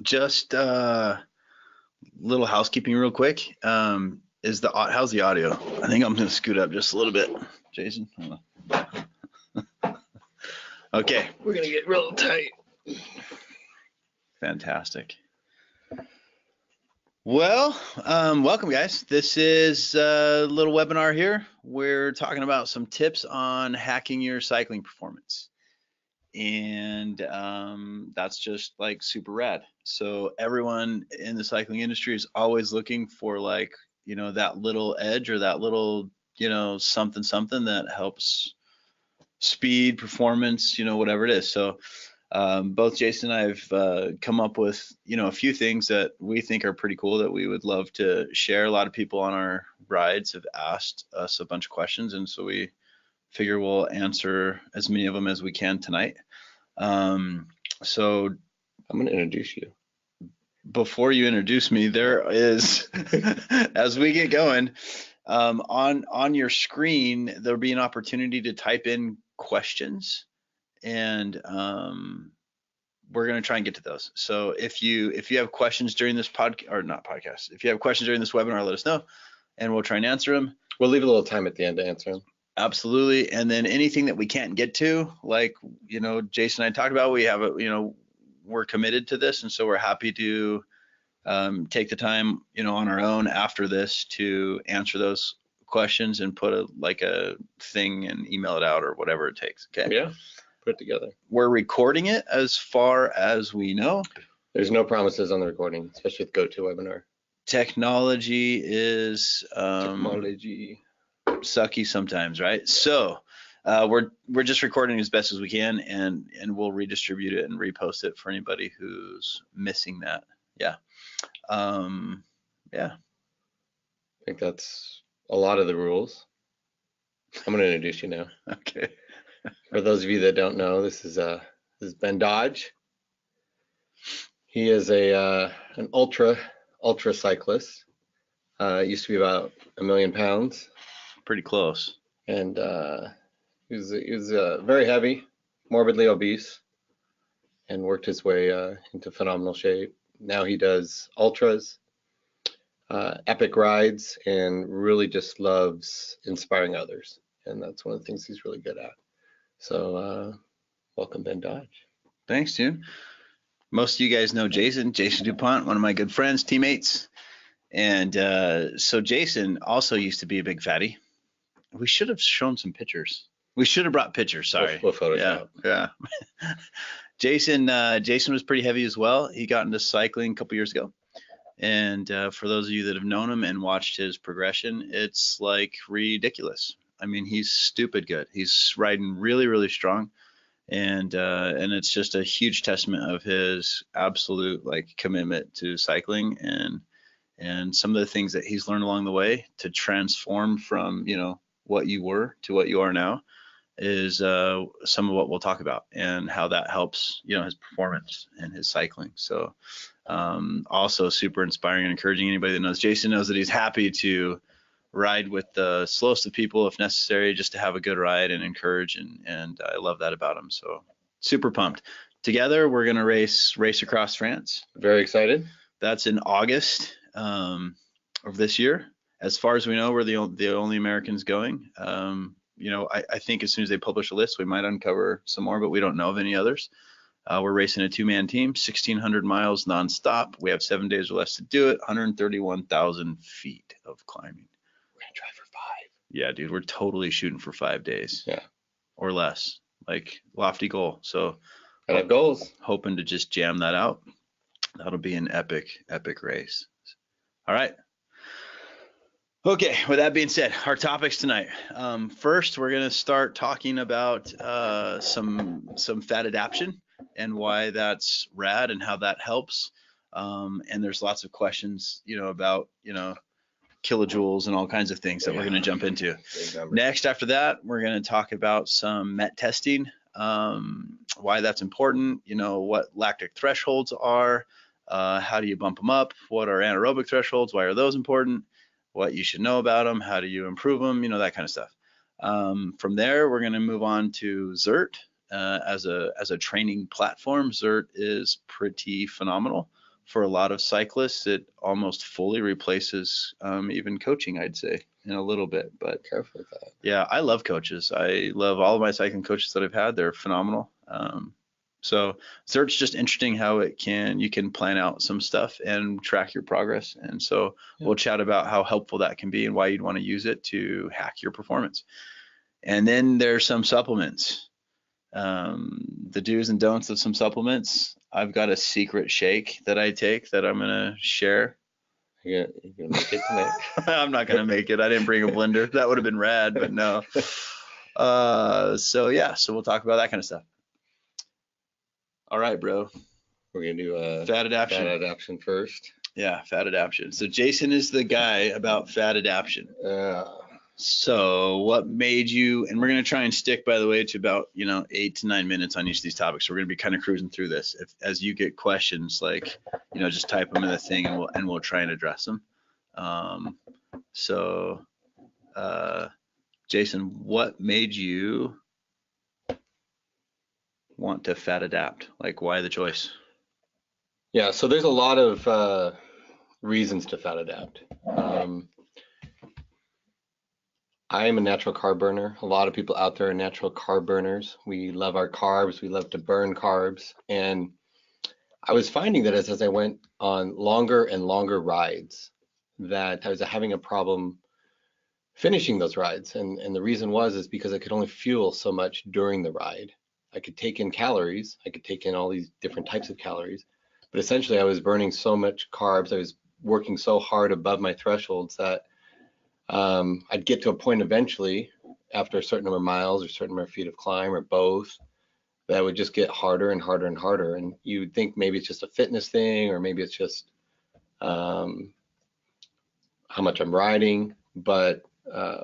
Just little housekeeping real quick. How's the audio? I think I'm gonna scoot up just a little bit. Jason? Okay, we're gonna get real tight. Fantastic. Well, welcome guys. This is a little webinar here. We're talking about some tips on hacking your cycling performance. And that's just like super rad. So everyone in the cycling industry is always looking for like, that little edge or that little, something that helps speed, performance, whatever it is. So both Jason and I have come up with, a few things that we think are pretty cool that we would love to share. A lot of people on our rides have asked us a bunch of questions, and so we figure we'll answer as many of them as we can tonight. So I'm going to introduce you. Before you introduce me, there is, as we get going, on your screen, there'll be an opportunity to type in questions, and we're going to try and get to those. So if you have questions during this podcast, if you have questions during this webinar, let us know, and we'll try and answer them. We'll leave a little time at the end to answer them. Absolutely. And then anything that we can't get to, like, Jason and I talked about, we have we're committed to this. And so we're happy to take the time, on our own after this to answer those questions and put a thing and email it out or whatever it takes. Okay. Yeah. Put it together. We're recording it as far as we know. There's no promises on the recording, especially with GoToWebinar. Technology is sucky sometimes, right? So we're just recording as best as we can, and we'll redistribute it and repost it for anybody who's missing that. Yeah. Yeah. I think that's a lot of the rules. I'm going to introduce you now. Okay. For those of you that don't know, this is Ben Dodge. He is an ultra cyclist. Used to be about 1 million pounds. Pretty close. And he was very heavy, morbidly obese, and worked his way into phenomenal shape. Now he does ultras, epic rides, and really just loves inspiring others. And that's one of the things he's really good at. So welcome, Ben Dodge. Thanks, dude. Most of you guys know Jason duPont, one of my good friends, teammates. And so Jason also used to be a big fatty. We should have shown some pictures. We should have brought pictures. Sorry. We'll Photoshop. Yeah. Jason was pretty heavy as well. He got into cycling a couple years ago. And for those of you that have known him and watched his progression, it's like ridiculous. I mean, he's stupid good. He's riding really, really strong. And it's just a huge testament of his absolute commitment to cycling and some of the things that he's learned along the way to transform from, what you were to what you are now is some of what we'll talk about and how that helps, his performance and his cycling. So also super inspiring and encouraging. Anybody that knows Jason knows that he's happy to ride with the slowest of people if necessary, just to have a good ride and encourage, and I love that about him. So super pumped. Together we're gonna race across France. Very excited. That's in August of this year. As far as we know, we're the only Americans going. I think as soon as they publish a list, we might uncover some more, but we don't know of any others. We're racing a 2-man team, 1,600 miles nonstop. We have 7 days or less to do it. 131,000 feet of climbing. We're gonna try for 5. Yeah, dude, we're totally shooting for 5 days. Yeah. Or less, lofty goal. So I have goals. Hoping to just jam that out. That'll be an epic race. All right. Okay, with that being said, our topics tonight. First, we're going to start talking about some fat adaptation and why that's rad and how that helps. And there's lots of questions, about, kilojoules and all kinds of things that we're going to jump into. Next, after that, we're going to talk about some MET testing, why that's important, what lactic thresholds are, how do you bump them up, what are anaerobic thresholds, why are those important, what you should know about them, how do you improve them, that kind of stuff. From there, we're going to move on to Zert as a training platform. Zert is pretty phenomenal. for a lot of cyclists, it almost fully replaces even coaching, I'd say, in a little bit. But careful with that. Yeah, I love coaches. I love all of my cycling coaches that I've had. They're phenomenal. So it's just interesting how you can plan out some stuff and track your progress. And so we'll chat about how helpful that can be and why you'd want to use it to hack your performance. And then there's some supplements. The do's and don'ts of some supplements. I've got a secret shake that I take that I'm gonna share. You're gonna make it tonight? I'm not gonna make it. I didn't bring a blender. That would have been rad, but no. So we'll talk about that kind of stuff. All right, bro. We're gonna do fat adaptation. Fat adaptation first. Yeah, fat adaptation. So Jason is the guy about fat adaptation. So what made you, and we're going to try and stick, by the way, to about, 8 to 9 minutes on each of these topics. So we're going to be kind of cruising through this. As you get questions, like, just type them in the thing and we'll try and address them. Jason, what made you want to fat adapt? Like, why the choice? Yeah, so there's a lot of reasons to fat adapt. I am a natural carb burner. A lot of people out there are natural carb burners. We love our carbs. We love to burn carbs. And I was finding that as I went on longer and longer rides, that I was having a problem finishing those rides. And the reason is because I could only fuel so much during the ride. I could take in calories. I could take in all these different types of calories. But essentially, I was burning so much carbs. I was working so hard above my thresholds that I'd get to a point eventually, after a certain number of miles or a certain number of feet of climb or both, that would just get harder and harder and harder. And you would think maybe it's just a fitness thing, or maybe it's just how much I'm riding. But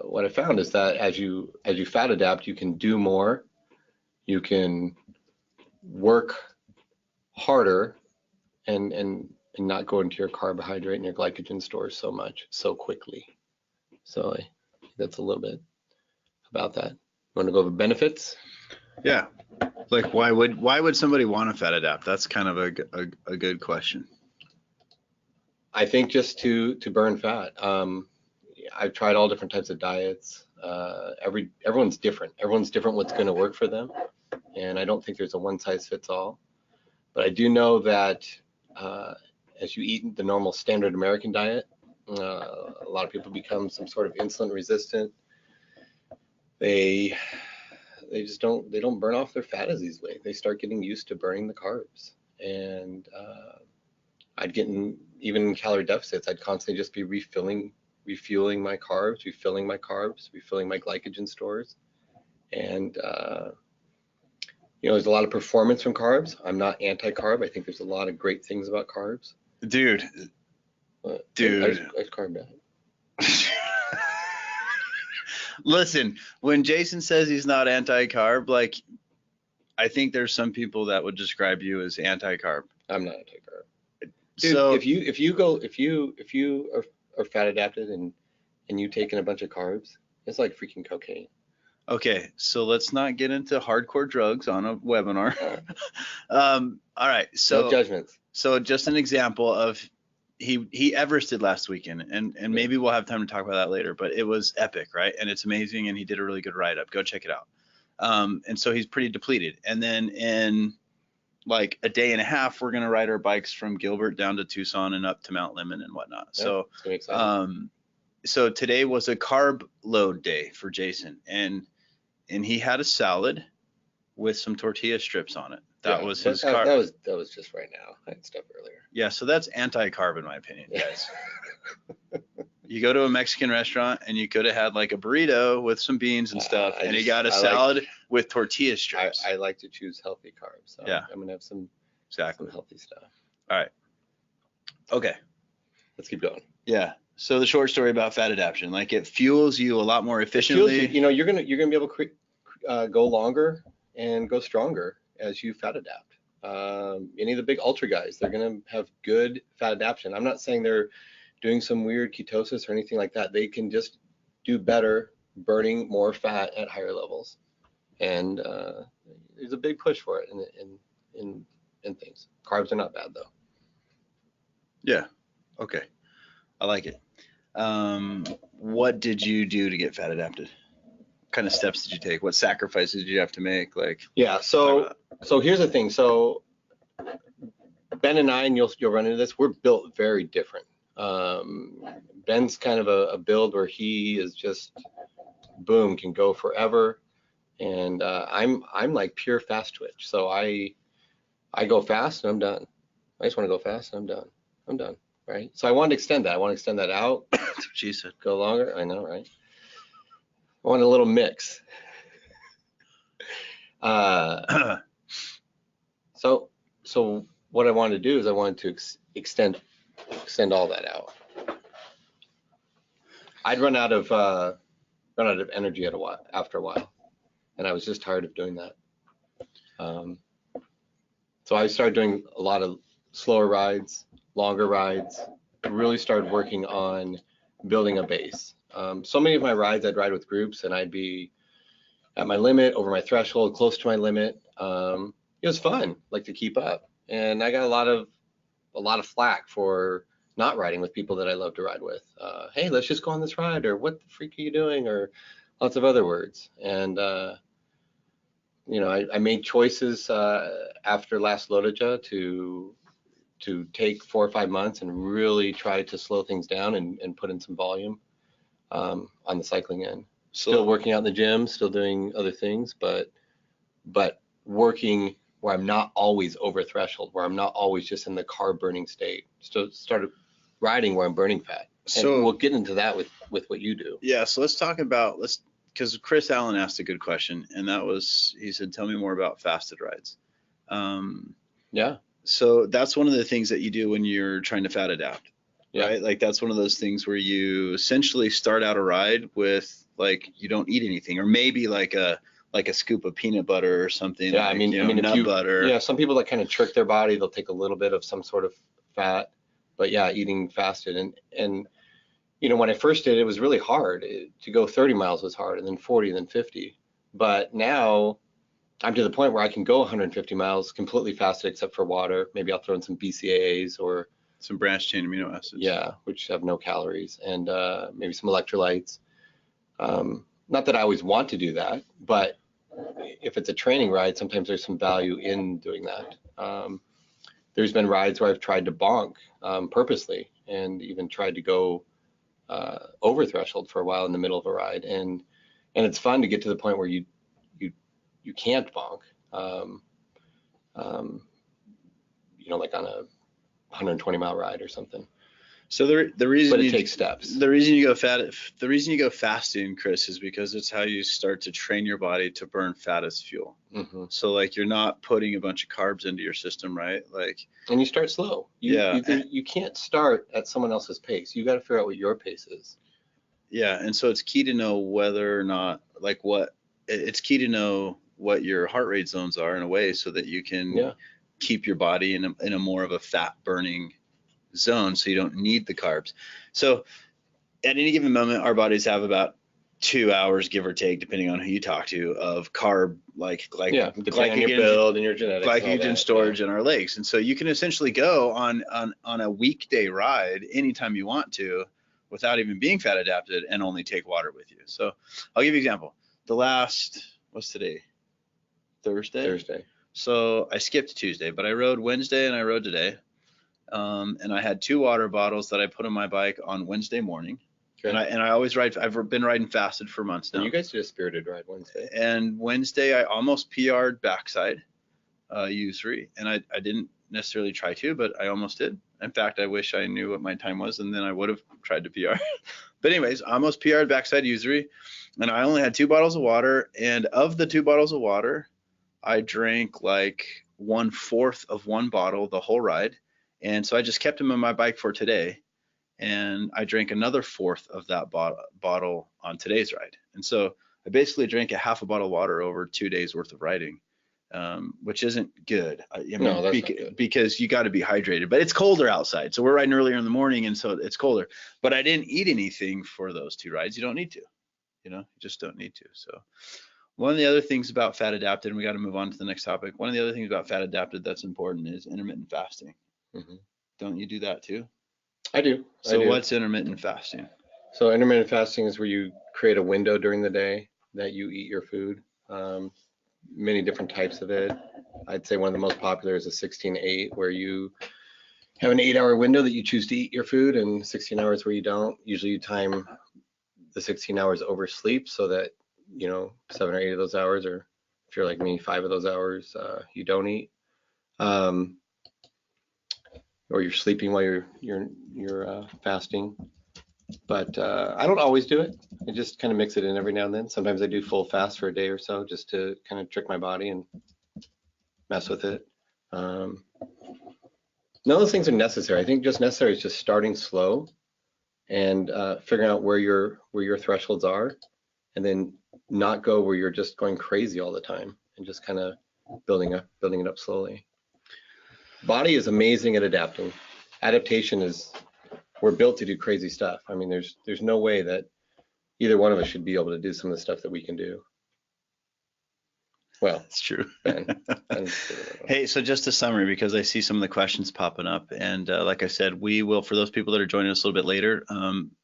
what I found is that as you fat adapt, you can do more, you can work harder, and not go into your carbohydrate and your glycogen stores so quickly. So I think that's a little bit about that. You want to go over benefits? Yeah. Like, why would somebody want to fat adapt? That's kind of a good question. I think just to burn fat. I've tried all different types of diets. Everyone's different. Everyone's different what's going to work for them. And I don't think there's a one size fits all. But I do know that as you eat the normal standard American diet, a lot of people become some sort of insulin resistant. They don't burn off their fat as easily. They start getting used to burning the carbs. And I'd get even in calorie deficits, I'd constantly just be refueling my carbs, refilling my glycogen stores. And there's a lot of performance from carbs. I'm not anti-carb. I think there's a lot of great things about carbs. Dude. I just carb out. Listen, when Jason says he's not anti-carb, like, I think there's some people that would describe you as anti-carb. I'm not anti-carb. Dude, so if you are fat adapted and you take in a bunch of carbs, it's like freaking cocaine. Okay, so let's not get into hardcore drugs on a webinar. All right, so no judgments. So just an example of he Everested last weekend, and maybe we'll have time to talk about that later, but it was epic, right? And it's amazing, and he did a really good write up. Go check it out. And so he's pretty depleted. And then in like a day and a half, we're gonna ride our bikes from Gilbert down to Tucson and up to Mount Lemmon and whatnot. Yeah, so so today was a carb load day for Jason, and he had a salad with some tortilla strips on it. That was his carb. That was just right now. I had stuff earlier. Yeah, so that's anti-carb in my opinion, guys. You go to a Mexican restaurant and you could have had like a burrito with some beans and stuff, and you got a salad with tortilla strips. I like to choose healthy carbs. So yeah, I'm gonna have some healthy stuff. All right. Okay. Let's keep going. Yeah. So the short story about fat adaptation, like, it fuels you a lot more efficiently. You're gonna be able to go longer and go stronger as you fat adapt. Any of the big ultra guys, they're gonna have good fat adaptation. I'm not saying they're doing some weird ketosis or anything like that. They can just do better burning more fat at higher levels. And there's a big push for it in things. Carbs are not bad though. Yeah. Okay. I like it. What did you do to get fat adapted? What kind of steps did you take? What sacrifices did you have to make? Like, Yeah. So here's the thing. So Ben and I, and you'll run into this. We're built very different. Ben's kind of a build where he is just boom, can go forever, and I'm like pure fast twitch. So I go fast and I'm done. I just want to go fast and I'm done. I'm done. Right. So I want to extend that. I want to extend that out. that's what she said. Go longer. I know, right? I want a little mix. So what I wanted to do is I wanted to extend all that out. I'd run out of energy after a while, and I was just tired of doing that. So I started doing a lot of slower rides, longer rides. Really started working on building a base. So many of my rides I'd ride with groups, and I'd be at my limit, over my threshold, close to my limit. It was fun, like to keep up, and I got a lot of flack for not riding with people that I love to ride with. Hey, let's just go on this ride, or what the freak are you doing, or lots of other words. And you know, I made choices after last Lodija to take 4 or 5 months and really try to slow things down and put in some volume on the cycling end. Still working out in the gym, still doing other things, but working where I'm not always over threshold, where I'm not always just in the carb burning state. So started riding where I'm burning fat. So and we'll get into that with what you do. Yeah. So let's talk about because Chris Allen asked a good question, and that was, he said, tell me more about fasted rides. Yeah. So that's one of the things that you do when you're trying to fat adapt, yeah. right? Like that's one of those things where you essentially start out a ride with like you don't eat anything, or maybe like a scoop of peanut butter or something. Yeah, like, I mean, nut butter. Yeah, some people that kind of trick their body, they'll take a little bit of some sort of fat, but yeah, eating fasted. And you know, when I first did it, it was really hard. To go 30 miles was hard, and then 40, and then 50. But now I'm to the point where I can go 150 miles completely fasted except for water. Maybe I'll throw in some BCAAs or some branched chain amino acids. Yeah, which have no calories, and maybe some electrolytes. Not that I always want to do that, but if it's a training ride, sometimes there's some value in doing that. There's been rides where I've tried to bonk purposely, and even tried to go over threshold for a while in the middle of a ride, and it's fun to get to the point where you can't bonk. You know, like on a 120-mile ride or something. So the reason, but it takes steps. The reason you go fasting, Chris, is because it's how you start to train your body to burn fat as fuel. Mm-hmm. So like you're not putting a bunch of carbs into your system, right? Like, and you start slow. You can't start at someone else's pace. You got to figure out what your pace is. Yeah, and so it's key to know whether or not it's key to know what your heart rate zones are in a way, so that you can keep your body in a more of a fat burning zone, so you don't need the carbs. So at any given moment, our bodies have about 2 hours, give or take, depending on who you talk to, of carb glycogen on your build and your genetics, glycogen storage in our legs. And so you can essentially go on a weekday ride anytime you want to without even being fat adapted and only take water with you. So I'll give you an example. What's today? Thursday. So I skipped Tuesday, but I rode Wednesday and I rode today. And I had 2 water bottles that I put on my bike on Wednesday morning. Okay. And I always ride. I've been riding fasted for months now. And you guys did a spirited ride Wednesday. And Wednesday I almost PR'd backside U3, and I didn't necessarily try to, but I almost did. In fact, I wish I knew what my time was, and then I would have tried to PR. But anyways, I almost PR'd backside U3, and I only had 2 bottles of water. And of the 2 bottles of water, I drank like 1/4 of one bottle the whole ride. And so I just kept them on my bike for today, and I drank another 1/4 of that bottle on today's ride. And so I basically drank a half a bottle of water over 2 days worth of riding, which isn't good. I mean, no, that's not good. Because you got to be hydrated, but it's colder outside. So we're riding earlier in the morning, and so it's colder. But I didn't eat anything for those 2 rides. You don't need to, you just don't need to. So one of the other things about fat adapted, and we got to move on to the next topic. One of the other things about fat adapted that's important is intermittent fasting. Mm-hmm. Don't you do that too? I do. So what's intermittent fasting? So intermittent fasting is where you create a window during the day that you eat your food. Many different types of it. I'd say one of the most popular is a 16-8, where you have an 8-hour window that you choose to eat your food, and 16 hours where you don't. Usually you time the 16 hours over sleep so that, 7 or 8 of those hours, or if you're like me, 5 of those hours, you don't eat. Or you're sleeping while you're fasting. But I don't always do it. I just kind of mix it in every now and then. Sometimes I do full fast for a day or so just to kind of trick my body and mess with it. None of those things are necessary. I think just necessary is just starting slow and figuring out where your thresholds are, and then not go where you're just going crazy all the time, and just kind of building it up slowly. Body is amazing at adapting. Adaptation is, we're built to do crazy stuff. I mean, there's no way that either one of us should be able to do some of the stuff that we can do. Well, it's true. Ben. Hey, so just a summary, because I see some of the questions popping up, and like I said, we will, for those people that are joining us a little bit later,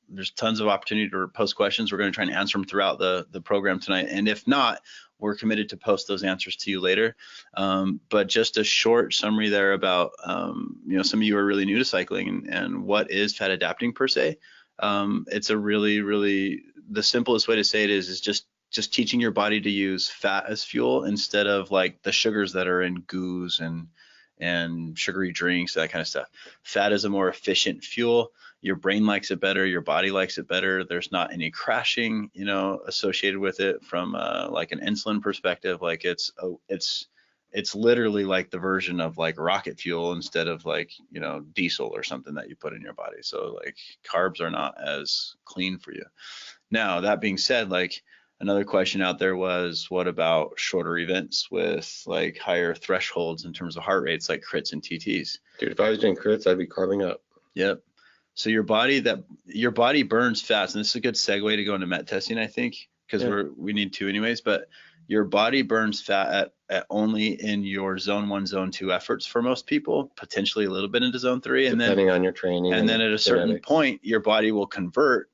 there's tons of opportunity to post questions. We're going to try and answer them throughout the program tonight, and if not, we're committed to post those answers to you later. But just a short summary there about, some of you are really new to cycling, and what is fat adapting per se. It's a really, the simplest way to say it is just teaching your body to use fat as fuel instead of like the sugars that are in goos and sugary drinks, that kind of stuff. Fat is a more efficient fuel. Your brain likes it better. Your body likes it better. There's not any crashing, associated with it from like an insulin perspective. Like it's literally like the version of like rocket fuel instead of like, diesel or something that you put in your body. So like carbs are not as clean for you. Now, that being said, like, another question out there was, what about shorter events with like higher thresholds in terms of heart rates, like crits and TTs? Dude, if I was doing crits, I'd be carving up. Yep. So your body burns fats, and this is a good segue to go into MET testing, I think, because we need to anyways, but your body burns fat at only in your zone 1, zone 2 efforts for most people, potentially a little bit into zone 3. Depending on your training. And then at a certain point, your body will convert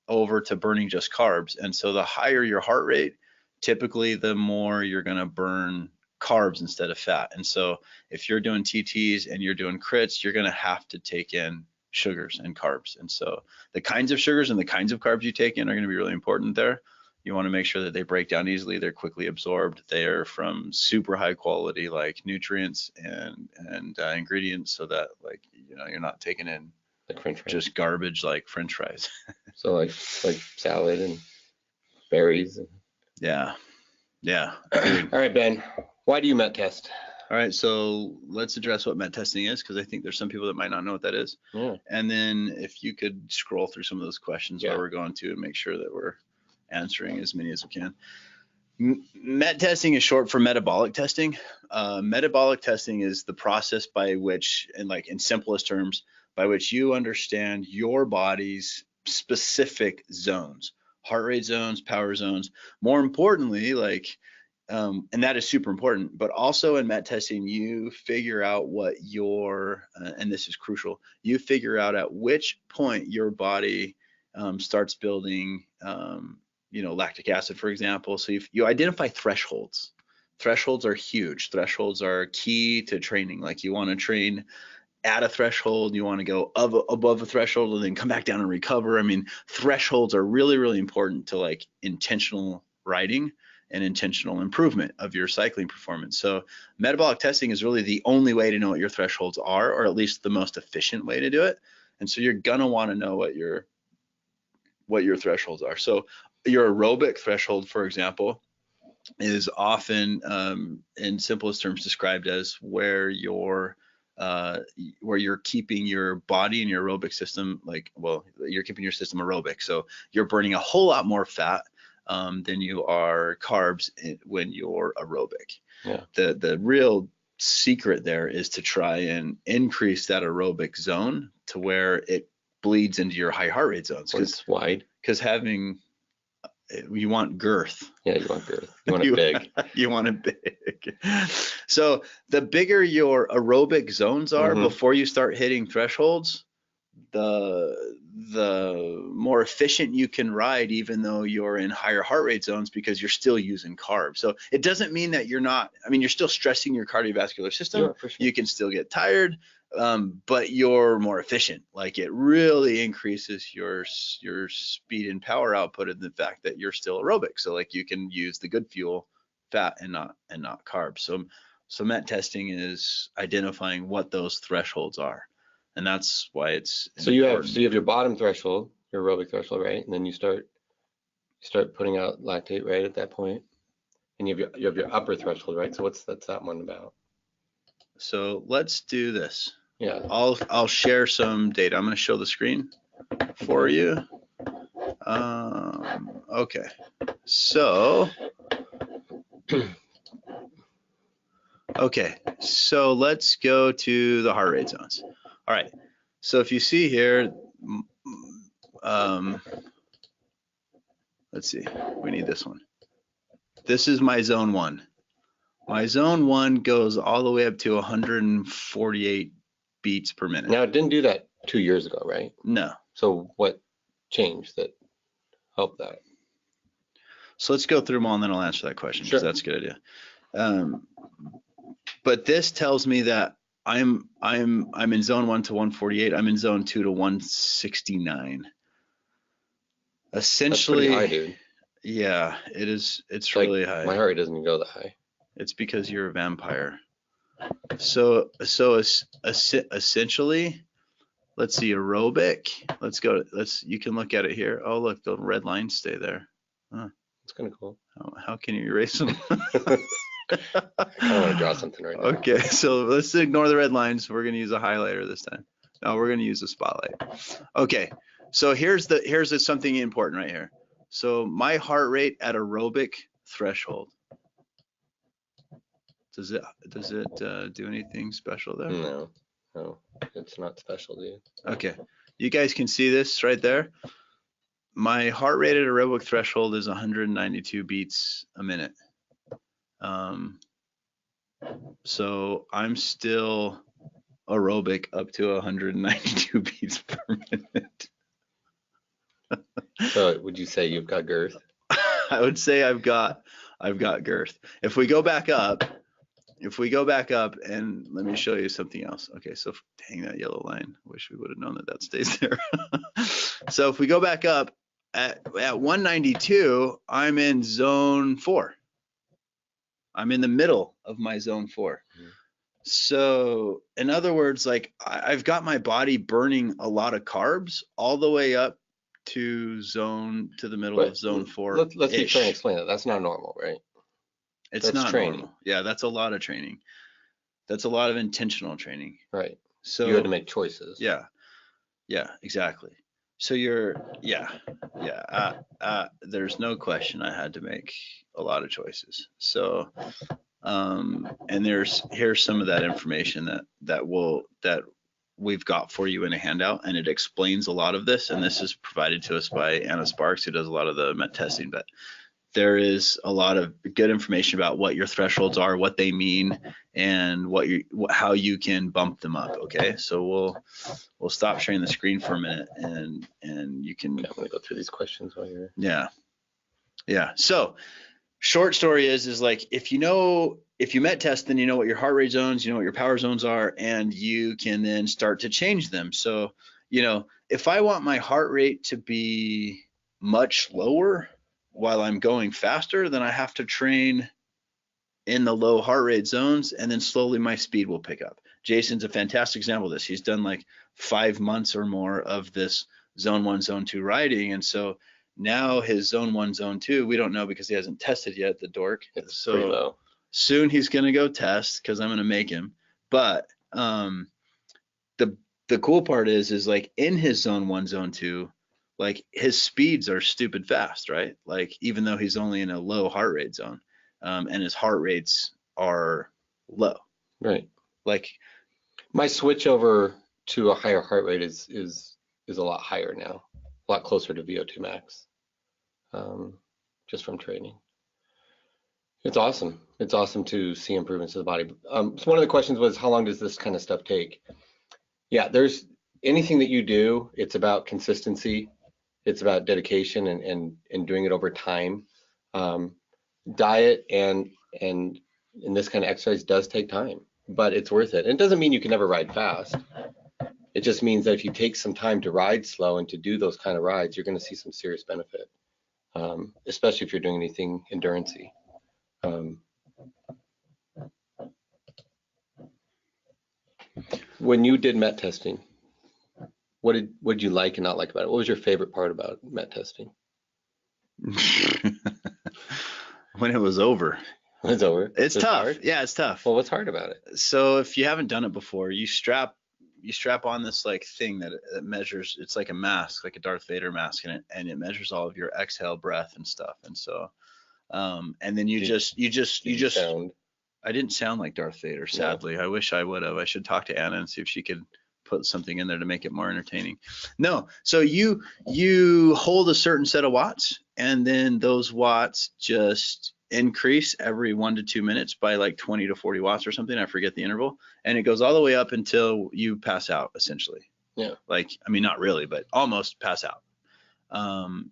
over to burning just carbs. And so the higher your heart rate, typically the more you're going to burn carbs instead of fat. And so if you're doing TTs and you're doing crits, you're going to have to take in sugars and carbs. And so the kinds of sugars and the kinds of carbs you take in are going to be really important there. You want to make sure that they break down easily, they're quickly absorbed, they're from super high quality like nutrients and ingredients, so that like you're not taking in like French fries. Just garbage like French fries. So like salad and berries. Yeah. All right, Ben, why do you MET test? All right, so let's address what MET testing is, because I think there's some people that might not know what that is. Yeah. And then if you could scroll through some of those questions while we're going to, and make sure that we're answering as many as we can. MET testing is short for metabolic testing. Metabolic testing is the process by which, and like in simplest terms, by which you understand your body's specific zones, heart rate zones, power zones. More importantly, like, and that is super important, but also in MET testing, you figure out what your, and this is crucial, you figure out at which point your body starts building, lactic acid, for example. So you identify thresholds. Thresholds are huge. Thresholds are key to training. Like you want to train at a threshold, you want to go above a threshold and then come back down and recover. I mean, thresholds are really, really important to like intentional riding and intentional improvement of your cycling performance. So metabolic testing is really the only way to know what your thresholds are, or at least the most efficient way to do it. And so you're gonna want to know what your thresholds are. So your aerobic threshold, for example, is often in simplest terms described as where you're keeping your body and your aerobic system, you're keeping your system aerobic. So you're burning a whole lot more fat than you are carbs when you're aerobic. Yeah. The real secret there is to try and increase that aerobic zone to where it bleeds into your high heart rate zones. Because it's wide. Because you want girth. Yeah, you want girth. You want it big. You want it big. So the bigger your aerobic zones are before you start hitting thresholds, the more efficient you can ride, even though you're in higher heart rate zones, because you're still using carbs. So it doesn't mean that you're not, I mean, you're still stressing your cardiovascular system. Yeah, for sure. You can still get tired, but you're more efficient. Like it really increases your speed and power output, and the fact that you're still aerobic. So like you can use the good fuel, fat, and not carbs. So MET testing is identifying what those thresholds are. And that's why it's so you have your bottom threshold, your aerobic threshold, right? And then you start putting out lactate right at that point. And you have your upper threshold, right? So what's that one about? So let's do this. Yeah. I'll share some data. I'm going to show the screen for you. Okay. So okay. So let's go to the heart rate zones. All right. So if you see here, let's see, we need this one. This is my zone 1. My zone 1 goes all the way up to 148 beats per minute. Now, it didn't do that 2 years ago, right? No. So what changed that helped that? So let's go through them all and then I'll answer that question, because that's a good idea. But this tells me that I'm in zone 1 to 148. I'm in zone 2 to 169. Essentially, that's pretty high, dude. Yeah, it is. It's really high. My heart rate doesn't go that high. It's because you're a vampire. So essentially, let's see, aerobic. Let's go. You can look at it here. Oh, look, the red lines stay there. Huh. That's kind of cool. How can you erase them? I want to draw something right now. Okay, so let's ignore the red lines. We're going to use a highlighter this time. No, we're going to use a spotlight. Okay, so here's something important right here. So my heart rate at aerobic threshold. Does it do anything special there? No, it's not special, dude. Okay, you guys can see this right there. My heart rate at aerobic threshold is 192 beats a minute. So I'm still aerobic up to 192 beats per minute. So would you say you've got girth? I would say I've got girth. If we go back up, and let me show you something else. Okay, so dang, that yellow line. Wish we would have known that stays there. So if we go back up at 192, I'm in zone 4. I'm in the middle of my zone 4. Mm-hmm. So in other words, like I've got my body burning a lot of carbs all the way up to the middle of zone 4. Let's be trying to explain that. That's not normal, right? It's not training. Normal. Yeah, that's a lot of training. That's a lot of intentional training. Right. So you had to make choices. Yeah. Yeah, exactly. So there's no question I had to make a lot of choices. So, and here's some of that information that we've got for you in a handout, and it explains a lot of this. And this is provided to us by Anna Sparks, who does a lot of the MET testing, but there is a lot of good information about what your thresholds are, what they mean, and how you can bump them up. Okay, so we'll stop sharing the screen for a minute, and you can. I'm gonna go through these questions while you're. Yeah. So, short story is like if you MET test, then you know what your heart rate zones, you know what your power zones are, and you can then start to change them. So, if I want my heart rate to be much lower while I'm going faster, then I have to train in the low heart rate zones, and then slowly my speed will pick up. Jason's a fantastic example of this. He's done like 5 months or more of this zone 1, zone 2 riding. And so now his zone 1, zone 2, we don't know because he hasn't tested yet, the dork. It's pretty low. Soon he's going to go test because I'm going to make him. But the cool part is like in his zone 1, zone 2, like his speeds are stupid fast, right? Like even though he's only in a low heart rate zone, and his heart rates are low. Right. Like my switch over to a higher heart rate is a lot higher now, a lot closer to VO2 max, just from training. It's awesome. It's awesome to see improvements to the body. So one of the questions was, how long does this kind of stuff take? Yeah, there's anything that you do, it's about consistency. It's about dedication and doing it over time. Diet and this kind of exercise does take time, but it's worth it. And it doesn't mean you can never ride fast. It just means that if you take some time to ride slow and to do those kind of rides, you're going to see some serious benefit, especially if you're doing anything endurance-y. When you did MET testing, what did you like and not like about it? What was your favorite part about MET testing? When it was over. When it's over. It's tough. Hard? Yeah, it's tough. Well, what's hard about it? So if you haven't done it before, you strap on this like thing that measures. It's like a mask, like a Darth Vader mask, and it measures all of your exhale, breath, and stuff. And so, and then you just. Sound. I didn't sound like Darth Vader, sadly. No. I wish I would have. I should talk to Anna and see if she could put something in there to make it more entertaining. No, so you hold a certain set of watts, and then those watts just increase every 1 to 2 minutes by like 20 to 40 watts or something. I forget the interval, and it goes all the way up until you pass out, essentially. Yeah. Like, I mean, not really, but almost pass out.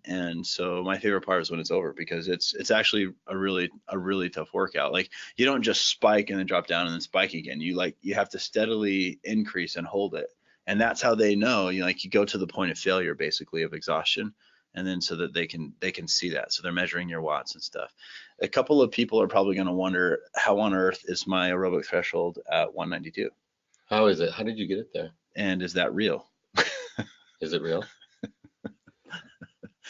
And so my favorite part is when it's over, because it's actually a really tough workout. Like, you don't just spike and then drop down and then spike again. You have to steadily increase and hold it. And that's how they know, you go to the point of failure, basically, of exhaustion. And then so that they can see that. So they're measuring your watts and stuff. A couple of people are probably going to wonder, how on earth is my aerobic threshold at 192? How is it? How did you get it there? And is that real? Is it real?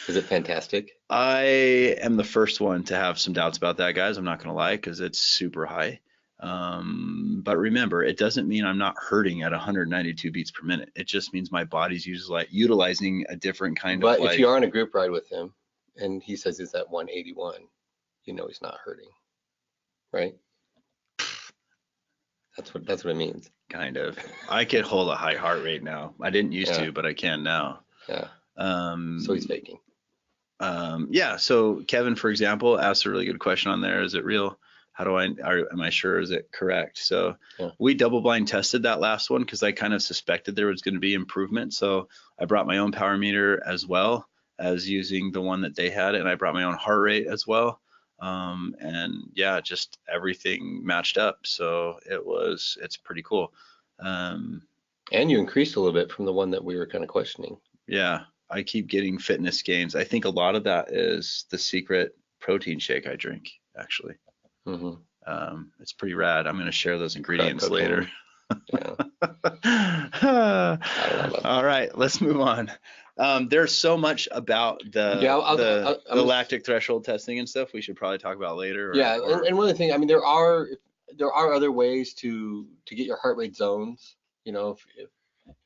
Is it fantastic? I am the first one to have some doubts about that, guys. I'm not going to lie, because it's super high. But remember, it doesn't mean I'm not hurting at 192 beats per minute. It just means my body's utilizing a different kind of. But if you're on a group ride with him and he says he's at 181, you know he's not hurting, right? That's what it means. Kind of. I could hold a high heart rate now. I didn't used to, but I can now. Yeah. So he's faking. Yeah. So Kevin, for example, asked a really good question on there. Is it real? Am I sure? Is it correct? So we double blind tested that last one, because I kind of suspected there was going to be improvement. So I brought my own power meter as well as using the one that they had, and I brought my own heart rate as well. And yeah, just everything matched up. So it's pretty cool. And you increased a little bit from the one that we were kind of questioning. Yeah, I keep getting fitness gains. I think a lot of that is the secret protein shake I drink, actually. Mm-hmm. It's pretty rad. I'm going to share those ingredients later. Yeah. I don't know about All right, let's move on. There's so much about the lactic threshold testing and stuff we should probably talk about later. And one of the things, I mean, there are other ways to get your heart rate zones. You know, if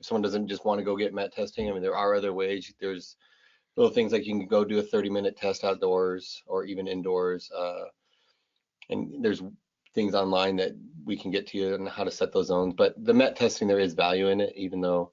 someone doesn't just want to go get MET testing, I mean, there are other ways. There's little things like you can go do a 30-minute test outdoors or even indoors. And there's things online that we can get to you on how to set those zones. But the MET testing, there is value in it, even though,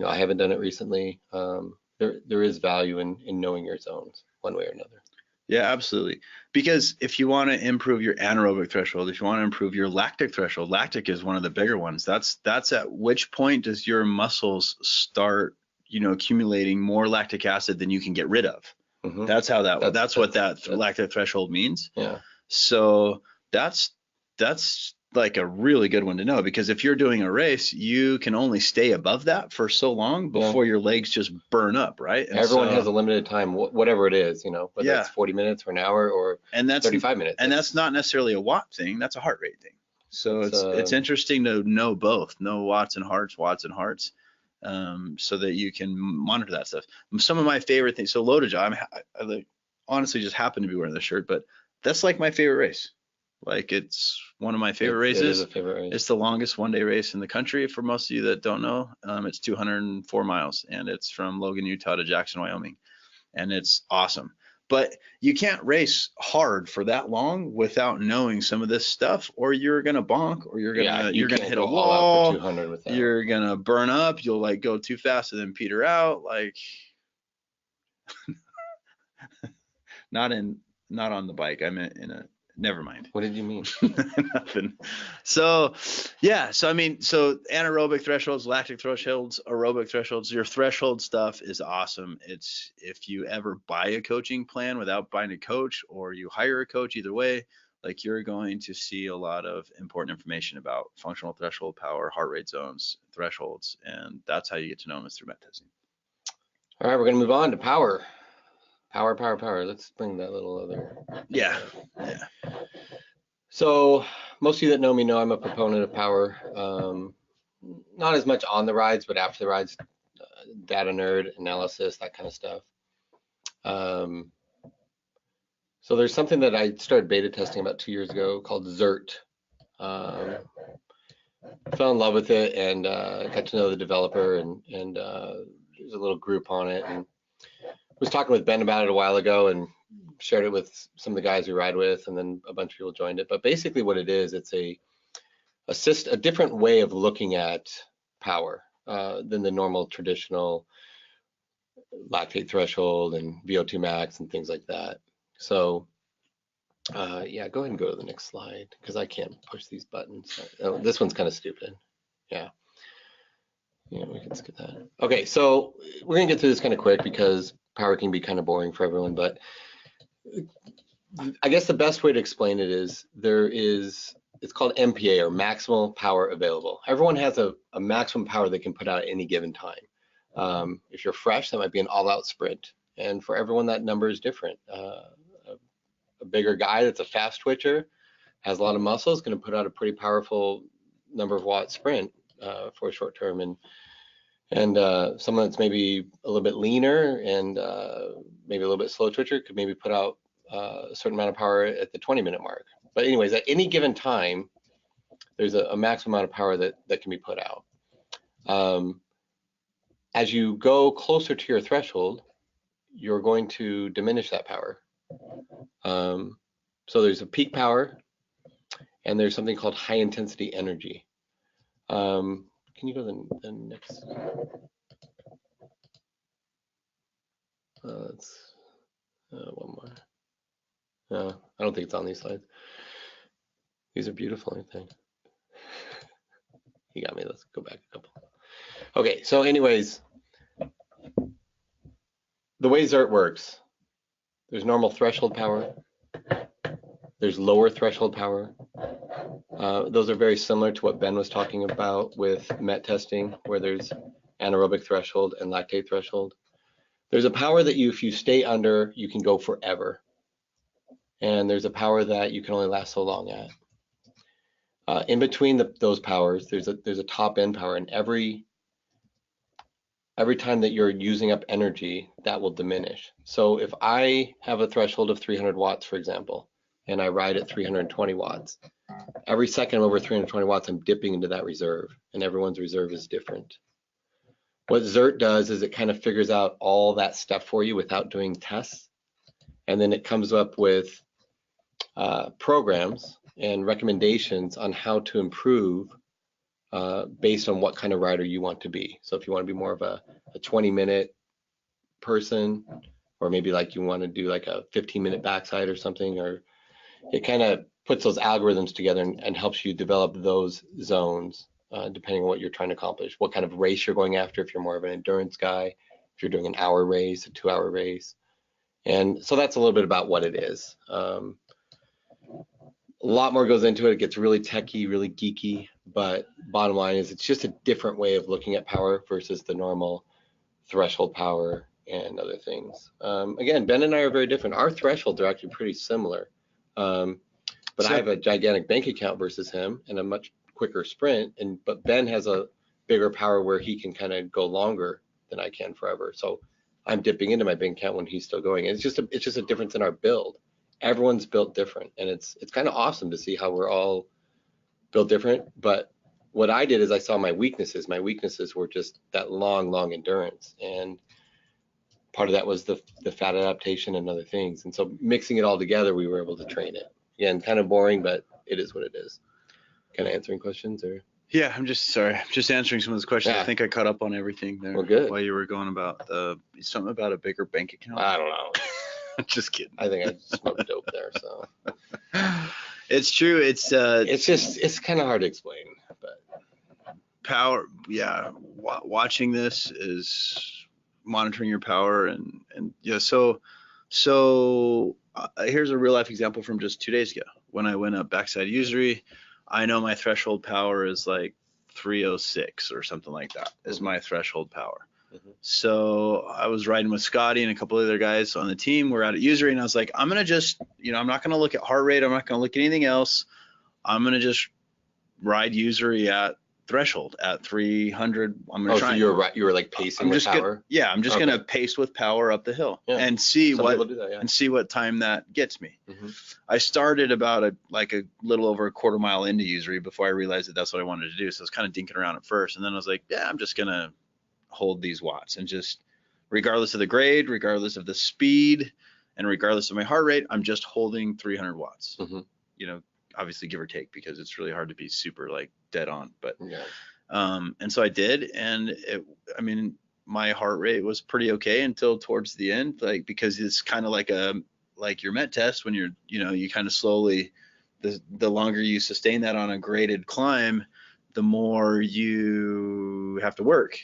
I haven't done it recently. There is value in knowing your zones one way or another. Yeah, absolutely. Because if you want to improve your anaerobic threshold, if you want to improve your lactic threshold, lactic is one of the bigger ones. That's at which point does your muscles start, accumulating more lactic acid than you can get rid of. Mm-hmm. That's what that lactic threshold means. Yeah. So that's like a really good one to know, because if you're doing a race, you can only stay above that for so long before your legs just burn up, right? And everyone has a limited time, whatever it is, whether it's 40 minutes or an hour or 35 minutes. And that's not necessarily a watt thing, that's a heart rate thing. So it's interesting to know both, know watts and hearts, so that you can monitor that stuff. Some of my favorite things, so loaded jaw, I honestly just happen to be wearing this shirt, but that's like my favorite race. Like, it's one of my favorite races. It is a favorite race. It's the longest one-day race in the country. For most of you that don't know, it's 204 miles, and it's from Logan, Utah to Jackson, Wyoming, and it's awesome. But you can't race hard for that long without knowing some of this stuff, or you're gonna bonk, or you're gonna hit a wall. For 200 with that. You're gonna burn up. You'll go too fast and then peter out. Like, not on the bike. I meant in Never mind. What did you mean? Nothing. So, yeah. So, I mean, so anaerobic thresholds, lactic thresholds, aerobic thresholds, your threshold stuff is awesome. It's if you ever buy a coaching plan without buying a coach or you hire a coach, either way, like you're going to see a lot of important information about functional threshold power, heart rate zones, thresholds, and that's how you get to know them is through met testing. All right, we're going to move on to power. Power. Let's bring that little other. Yeah. So most of you that know me know I'm a proponent of power. Not as much on the rides, but after the rides, data nerd, analysis, that kind of stuff. So there's something that I started beta testing about 2 years ago called XERT. Fell in love with it and got to know the developer, and there's a little group on it. And was talking with Ben about it a while ago and shared it with some of the guys we ride with, and then a bunch of people joined it. But basically what it is, it's a different way of looking at power than the normal traditional lactate threshold and VO2 max and things like that. So yeah, go ahead and go to the next slide because I can't push these buttons. Oh, this one's kind of stupid. Yeah, we can skip that. Okay, so we're gonna get through this kind of quick because power can be kind of boring for everyone, but I guess the best way to explain it is it's called MPA, or maximal power available. Everyone has a maximum power they can put out at any given time. If you're fresh, that might be an all-out sprint, and for everyone that number is different. A bigger guy that's a fast twitcher, has a lot of muscle, is going to put out a pretty powerful number of watt sprint for a short term, and someone that's maybe a little bit leaner and maybe a little bit slow twitcher could maybe put out a certain amount of power at the 20-minute mark. But anyways, at any given time, there's a maximum amount of power that can be put out. As you go closer to your threshold, you're going to diminish that power. So there's a peak power, and there's something called high intensity energy. Can you go to the next? One more. No, I don't think it's on these slides. These are beautiful, I think. You got me. Let's go back a couple. Okay, so anyways, the way XERT works, there's normal threshold power, there's lower threshold power. Those are very similar to what Ben was talking about with MET testing, where there's anaerobic threshold and lactate threshold. There's a power that if you stay under, you can go forever. And there's a power that you can only last so long at. In between those powers, there's a top end power, and every time that you're using up energy, that will diminish. So if I have a threshold of 300 watts, for example, and I ride at 320 watts, every second over 320 watts, I'm dipping into that reserve, and everyone's reserve is different. What XERT does is it kind of figures out all that stuff for you without doing tests, and then it comes up with programs and recommendations on how to improve based on what kind of rider you want to be. So if you want to be more of a 20-minute person, or maybe like you want to do like a 15-minute backside or something, or it kind of puts those algorithms together and helps you develop those zones depending on what you're trying to accomplish, what kind of race you're going after, if you're more of an endurance guy, if you're doing an hour race, a 2-hour race. And so that's a little bit about what it is. A lot more goes into it. It gets really techy, really geeky, but bottom line is it's just a different way of looking at power versus the normal threshold power and other things. Again, Ben and I are very different. Our thresholds are actually pretty similar, but I have a gigantic bank account versus him and a much quicker sprint, but Ben has a bigger power where he can kind of go longer than I can forever. So I'm dipping into my bank account when he's still going. And it's just a difference in our build. Everyone's built different, and it's kind of awesome to see how we're all built different. But what I did is I saw my weaknesses. My weaknesses were just that long endurance, and part of that was the fat adaptation and other things. And so mixing it all together, we were able to train it. Again, kind of boring, but it is what it is. Kind of answering questions, or? Yeah, I'm just answering some of those questions. Yeah. I think I caught up on everything there. Well, good. While you were going about something about a bigger bank account. I don't know. Just kidding. I think I smoked dope there, so. It's true. It's kind of hard to explain, but power. Yeah, watching this is monitoring your power, and yeah. So here's a real life example from just 2 days ago when I went up backside usury. I know my threshold power is like 306 or something like that is my threshold power. So I was riding with Scotty and a couple other guys on the team. We're out at usury, and I was like, I'm gonna just, I'm not gonna look at heart rate. I'm not gonna look at anything else. I'm gonna just ride usury at threshold at 300. I'm gonna try. So you were like pacing with power? I'm just gonna pace with power up the hill and see and see what time that gets me. I started about a little over a quarter mile into usury before I realized that that's what I wanted to do. So I was kind of dinking around at first, and then I was like, I'm just gonna hold these watts, and just regardless of the grade, regardless of the speed, and regardless of my heart rate, I'm just holding 300 watts. Obviously give or take, because it's really hard to be super like dead on, but and so I did, and my heart rate was pretty okay until towards the end, like, because it's kind of like your met test when you kind of slowly, the longer you sustain that on a graded climb, the more you have to work.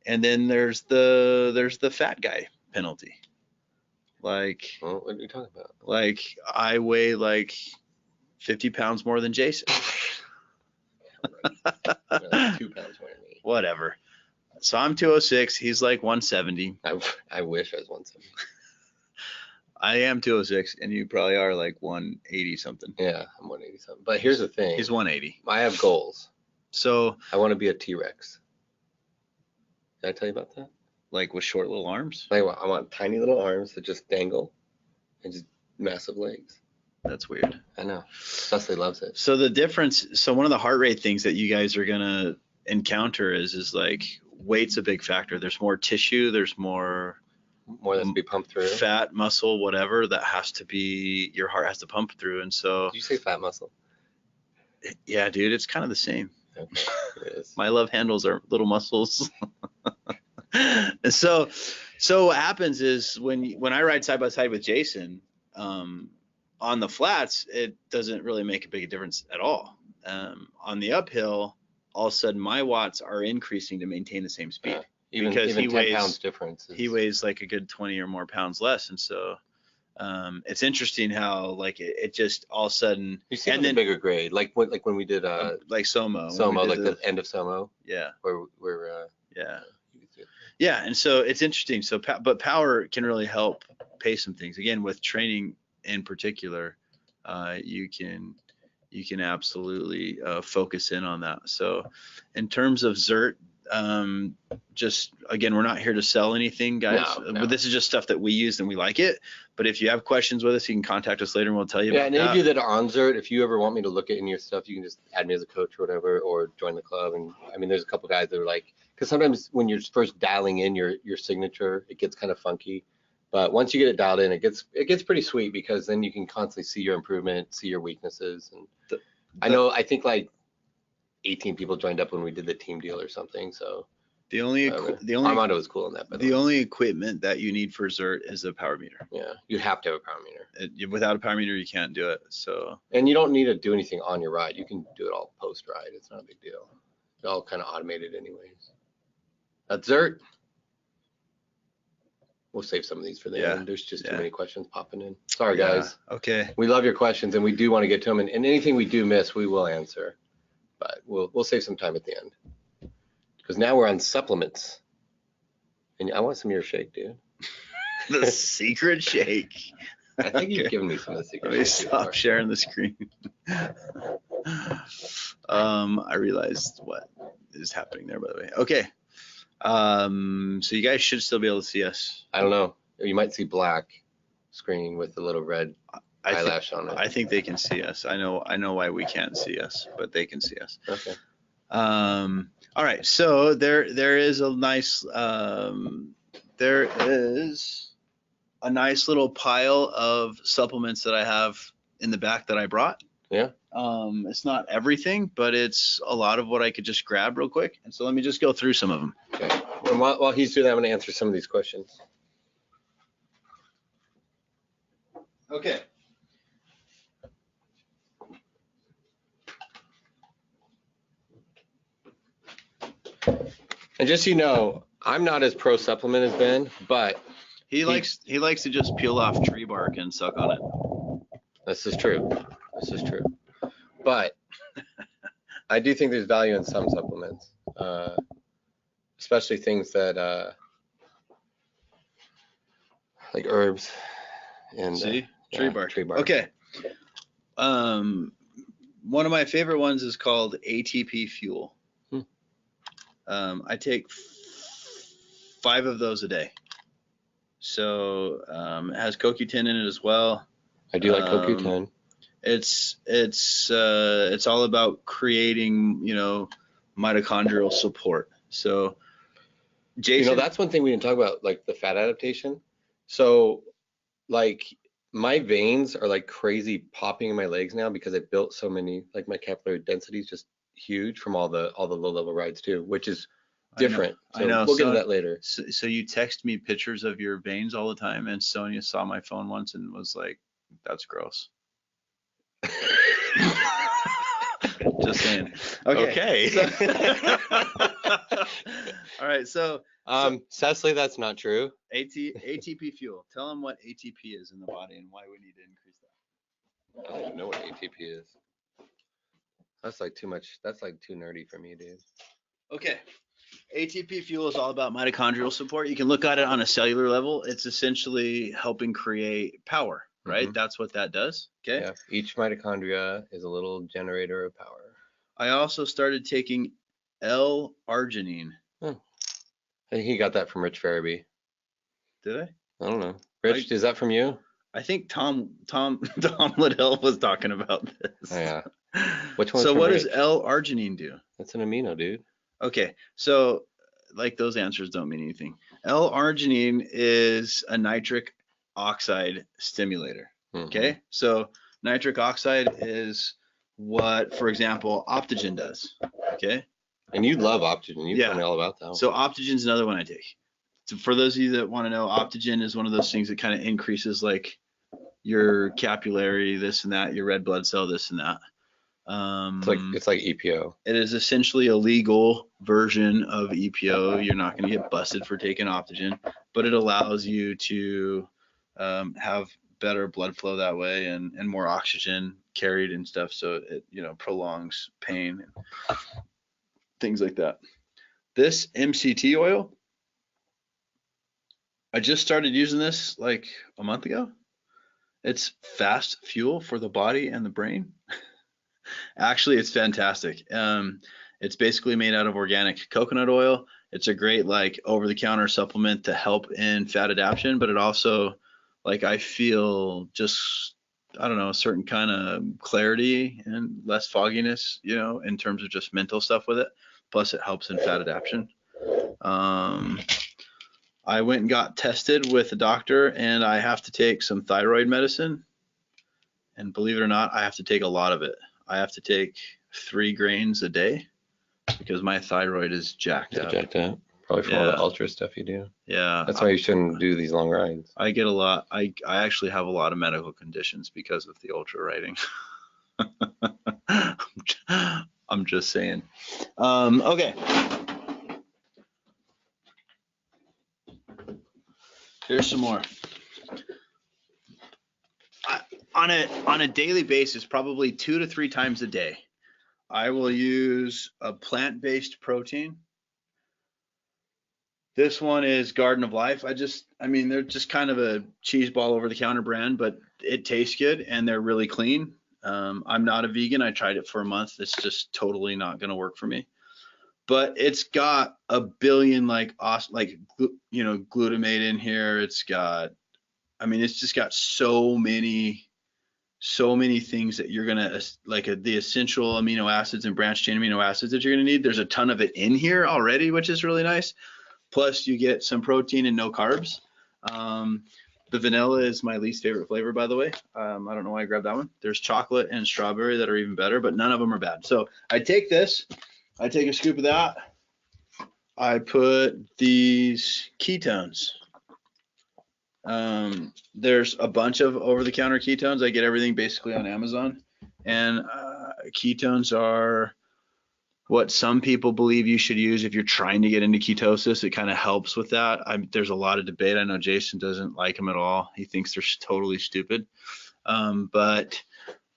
And then there's the fat guy penalty. Like, what are you talking about? Like, I weigh like 50 pounds more than Jason. 2 pounds more than me. Whatever. So I'm 206. He's like 170. I wish I was 170. I am 206, and you probably are like 180 something. Yeah, I'm 180 something. But here's the thing. He's 180. I have goals. So I want to be a T-Rex. Did I tell you about that? Like with short little arms? I want tiny little arms that just dangle and just massive legs. That's weird. I know. Cecily loves it. So the difference, one of the heart rate things that you guys are gonna encounter is like weight's a big factor. There's more tissue, there's more that's to be pumped through. Fat, muscle, whatever, that has to be, your heart has to pump through. And so Did you say fat muscle? Yeah, dude, it's kind of the same. Okay, it is. My love handles are little muscles. And so what happens is when I ride side by side with Jason, on the flats, it doesn't really make a big difference at all. On the uphill, all of a sudden my watts are increasing to maintain the same speed. Even 10 pounds difference. He weighs like a good 20 or more pounds less. And so it's interesting how like it just all of a sudden. You see the bigger grade, like when we did like Somo. Like the end of Somo. Yeah. Where yeah, and so it's interesting. So but power can really help pace some things. Again, with training in particular, you can absolutely focus in on that. So in terms of Zert, just again, we're not here to sell anything, guys. No. But this is just stuff that we use and we like it. But if you have questions with us, you can contact us later and we'll tell you. Yeah, and any of you that are on Zert, if you ever want me to look at any of your stuff, you can just add me as a coach or whatever, or join the club. And I mean, there's a couple guys that are like, because sometimes when you're first dialing in your signature, it gets kind of funky. But once you get it dialed in, it gets pretty sweet, because then you can constantly see your improvement, see your weaknesses. And I think like 18 people joined up when we did the team deal or something. So the only Armando was cool on that. The only equipment that you need for Zert is a power meter. Yeah, you have to have a power meter. Without a power meter, you can't do it. So. And you don't need to do anything on your ride. You can do it all post ride. It's not a big deal. It's all kind of automated anyways. That's Zert. We'll save some of these for the end. There's just too many questions popping in. Sorry, guys. Okay. We love your questions, and we do want to get to them. And anything we do miss, we will answer. But we'll save some time at the end. Because now we're on supplements. And I want some of your shake, dude. The secret shake. I think you've given me some of the secret Let me stop sharing the screen. I realized what is happening there, by the way. Okay. So you guys should still be able to see us. I don't know. You might see black screen with a little red eyelash on it. I think they can see us. I know why we can't see us, but they can see us. Okay. All right. So there is a nice little pile of supplements that I have in the back that I brought. Yeah. It's not everything, but it's a lot of what I could just grab real quick. And so let me just go through some of them. Okay. And while he's doing that, I'm going to answer some of these questions. Okay. And just so you know, I'm not as pro supplement as Ben, but He likes to just peel off tree bark and suck on it. this is true. This is true. But I do think there's value in some supplements, especially things that like herbs and tree bark. Tree bark. Okay. One of my favorite ones is called ATP Fuel. I take 5 of those a day. So it has CoQ10 in it as well. I do like CoQ10. It's all about creating, mitochondrial support. So Jason, that's one thing we didn't talk about, like the fat adaptation. So like my veins are like crazy popping in my legs now because I built so many, like my capillary density is just huge from all the low level rides too, which is different. I know. We'll get to that later. So you text me pictures of your veins all the time, and Sonia saw my phone once and was like, "That's gross." Just saying. Okay. All right. So Cecily, that's not true. ATP Fuel. Tell them what ATP is in the body and why we need to increase that. I don't even know what ATP is. That's like too much. That's like too nerdy for me, dude. Okay. ATP Fuel is all about mitochondrial support. You can look at it on a cellular level. It's essentially helping create power, right? Mm-hmm. That's what that does. Okay. Yeah. Each mitochondria is a little generator of power. I also started taking L-arginine. I think he got that from Rich Farabee. Did I? I don't know. Rich, is that from you? I think Tom Liddell was talking about this. Oh, yeah. Which one? So what does L-arginine do? That's an amino, dude. Okay, so like those answers don't mean anything. L-arginine is a nitric oxide stimulator. Mm-hmm. Okay, so nitric oxide is what, for example, Optogen does. Okay. And you love Optogen. You told me all about that one. So Optogen is another one I take. So for those of you that want to know, Optogen is one of those things that kind of increases like your capillary, this and that, your red blood cell, this and that. It's like EPO. It is essentially a legal version of EPO. You're not going to get busted for taking Optogen, but it allows you to have better blood flow that way and more oxygen carried and stuff. So it prolongs pain and things like that. This MCT oil, I just started using this like a month ago. It's fast fuel for the body and the brain. Actually, it's fantastic. It's basically made out of organic coconut oil. It's a great like over-the-counter supplement to help in fat adaptation, but it also, like, I feel just, I don't know, a certain kind of clarity and less fogginess, in terms of just mental stuff with it. Plus, it helps in fat adaptation. I went and got tested with a doctor, and I have to take some thyroid medicine. And believe it or not, I have to take a lot of it. I have to take 3 grains a day because my thyroid is jacked up. Probably from all the ultra stuff you do. Yeah. That's why you shouldn't do these long rides. I get a lot. I actually have a lot of medical conditions because of the ultra riding. I'm just saying. Okay. Here's some more. On a daily basis, probably 2 to 3 times a day, I will use a plant-based protein. This one is Garden of Life. They're just kind of a cheese ball over-the-counter brand, but it tastes good and they're really clean. I'm not a vegan. I tried it for a month. It's just totally not going to work for me. But it's got a billion glutamate in here. It's just got so many things that you're gonna the essential amino acids and branched chain amino acids that you're gonna need. There's a ton of it in here already, which is really nice. Plus you get some protein and no carbs. The vanilla is my least favorite flavor, by the way. I don't know why I grabbed that one. There's chocolate and strawberry that are even better, but none of them are bad. So I take this, I take a scoop of that. I put these ketones. There's a bunch of over-the-counter ketones. I get everything basically on Amazon, and ketones are what some people believe you should use if you're trying to get into ketosis. It kind of helps with that. There's a lot of debate. I know Jason doesn't like them at all. He thinks they're totally stupid. But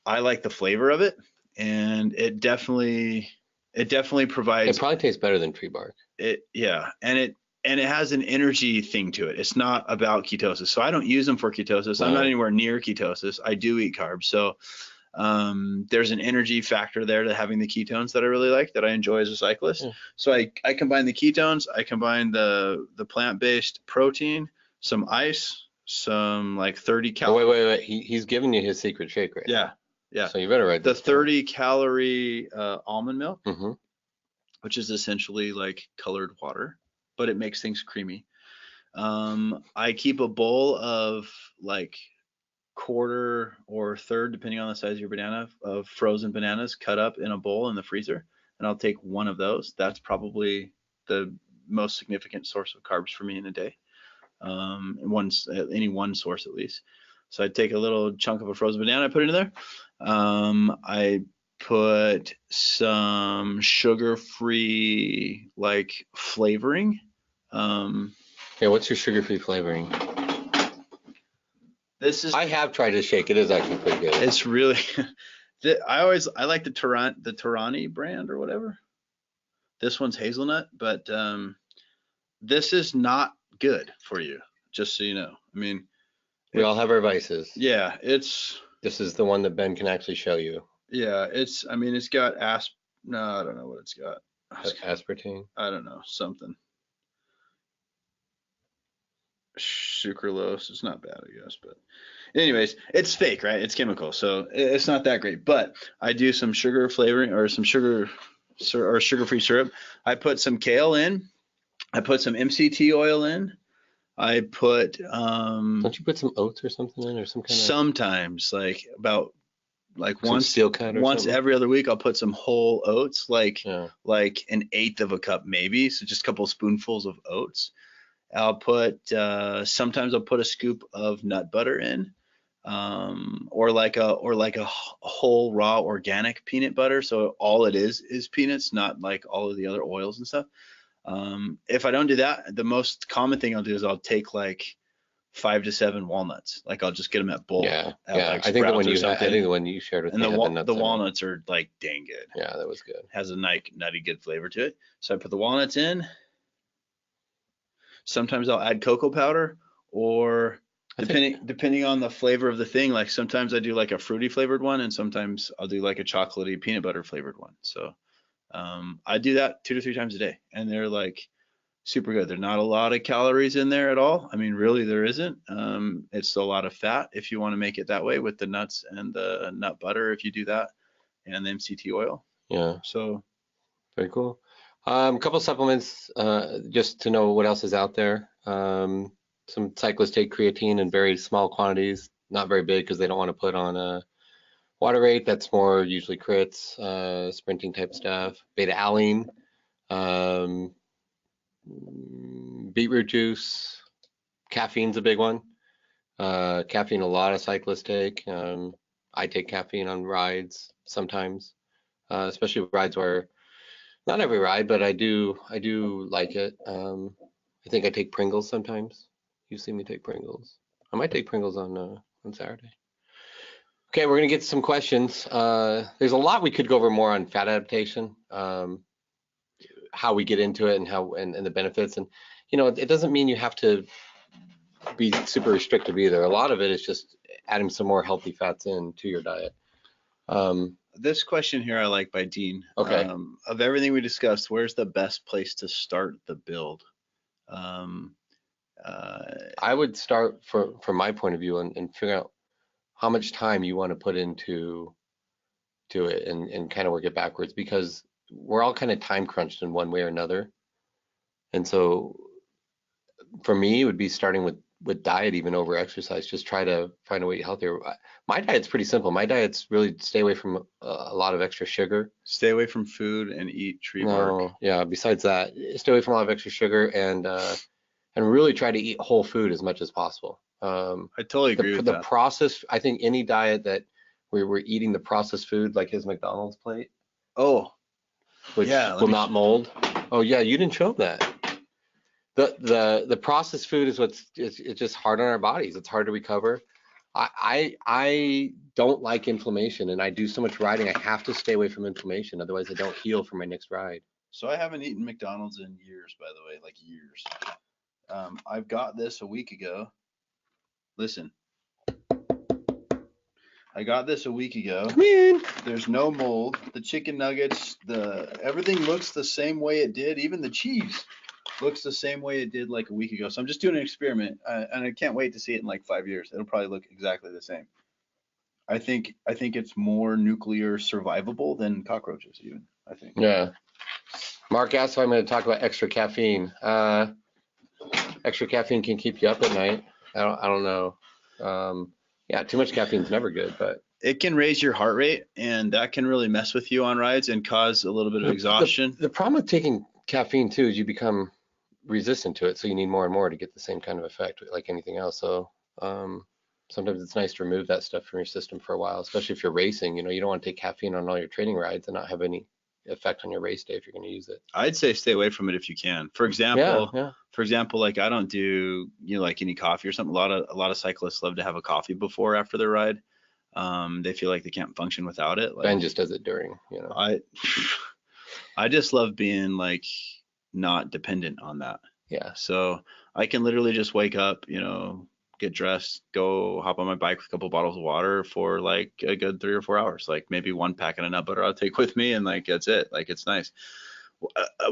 I like the flavor of it, and it definitely provides. It probably tastes better than tree bark. Yeah, and it has an energy thing to it. It's not about ketosis. So I don't use them for ketosis. I'm not anywhere near ketosis. I do eat carbs. So there's an energy factor there to having the ketones that I really like, that I enjoy as a cyclist. Yeah. So I combine the ketones, I combine the plant-based protein, some ice, some like 30 calories. Wait. He's giving you his secret shake right now. Yeah. So you better write this down. 30 calorie almond milk, mm-hmm. which is essentially like colored water, but it makes things creamy. I keep a bowl of like quarter or third, depending on the size of your banana, of frozen bananas cut up in a bowl in the freezer, and I'll take one of those. That's probably the most significant source of carbs for me in a day. Any one source at least. So I take a little chunk of a frozen banana, I put it in there. I put some sugar-free like flavoring. Yeah, what's your sugar-free flavoring? I have tried to shake. It is actually pretty good. It's really. I like the Torani brand or whatever. This one's hazelnut, but this is not good for you. Just so you know. I mean, we all have our vices. Yeah, this is the one that Ben can actually show you. Yeah, it's got no, I don't know what it's got. Aspartame? I don't know, something. Sucralose. It's not bad, I guess, but anyways, it's fake, right? It's chemical, so it's not that great. But I do some sugar flavoring or some sugar or sugar-free syrup. I put some kale in. I put some MCT oil in. I put don't you put some oats or something in, or some kind of? Sometimes, like once steel cut or once something? every other week, I'll put some whole oats, like an 1/8 of a cup maybe, so just a couple spoonfuls of oats. I'll put sometimes I'll put a scoop of nut butter in, or like a whole raw organic peanut butter. So all it is peanuts, not like all of the other oils and stuff. If I don't do that, the most common thing I'll do is I'll take like 5 to 7 walnuts. Like I'll just get them at bulk. Yeah. Like I think the one you shared with me. And the walnuts are like dang good. Yeah, that was good. Has a nutty good flavor to it. So I put the walnuts in. Sometimes I'll add cocoa powder, or depending on the flavor of the thing. Like sometimes I do like a fruity flavored one, and sometimes I'll do like a chocolatey peanut butter flavored one. So I do that 2 to 3 times a day, and they're like super good. There's not a lot of calories in there at all. I mean, really, there isn't. It's a lot of fat if you want to make it that way with the nuts and the nut butter, if you do that, and the MCT oil. Yeah. So very cool. A couple supplements, just to know what else is out there. Some cyclists take creatine in very small quantities, not very big because they don't want to put on a water rate. That's more usually crits, sprinting type stuff. Beta alanine, beetroot juice, caffeine's a big one. Caffeine a lot of cyclists take. I take caffeine on rides sometimes, especially rides where, not every ride, but I do like it. I think I take Pringles sometimes. You see me take Pringles. I might take Pringles on Saturday. Okay, we're gonna get to some questions. There's a lot we could go over more on fat adaptation, how we get into it, and and the benefits. And it doesn't mean you have to be super restrictive either. A lot of it is just adding some more healthy fats into your diet. This question here I like by Dean. Okay. Of everything we discussed, where's the best place to start the build? I would start from my point of view and figure out how much time you want to put into it and kind of work it backwards, because we're all kind of time crunched in one way or another. And so for me, it would be starting with diet, even over exercise. Just try to find a way healthier. My diet's pretty simple. My diet's really stay away from a lot of extra sugar. Stay away from food and eat tree bark. Yeah. Besides that, stay away from a lot of extra sugar and really try to eat whole food as much as possible. I totally agree with The that. processed, I think any diet that we're eating the processed food, like his McDonald's plate, Oh, which yeah, will not mold. Oh yeah, you didn't show them that. The processed food is it's just hard on our bodies. It's hard to recover. I don't like inflammation, and I do so much riding. I have to stay away from inflammation, otherwise I don't heal for my next ride. So I haven't eaten McDonald's in years, by the way, like years. I've got this a week ago. Listen, I got this a week ago. Come in. There's no mold. The chicken nuggets, everything looks the same way it did. Even the cheese looks the same way it did like a week ago. So I'm just doing an experiment, and I can't wait to see it in like 5 years. It'll probably look exactly the same. I think it's more nuclear survivable than cockroaches, even. I think. Yeah. Mark asked if I'm going to talk about extra caffeine. Extra caffeine can keep you up at night. I don't know. Yeah, too much caffeine is never good, but it can raise your heart rate, and that can really mess with you on rides and cause a little bit of exhaustion. The problem with taking caffeine too is you become resistant to it, so you need more and more to get the same kind of effect like anything else. So sometimes it's nice to remove that stuff from your system for a while, especially if you're racing. You know, you don't want to take caffeine on all your training rides and not have any effect on your race day if you're going to use it. I'd say stay away from it if you can. For example, like I don't do like any coffee or something. A lot of cyclists love to have a coffee before or after their ride. They feel like they can't function without it. Like, Ben just does it during. I just love being like not dependent on that. Yeah. So I can literally just wake up, get dressed, go hop on my bike with a couple bottles of water for like a good 3 or 4 hours, like maybe one pack and a nut butter I'll take with me, and like that's it. Like it's nice.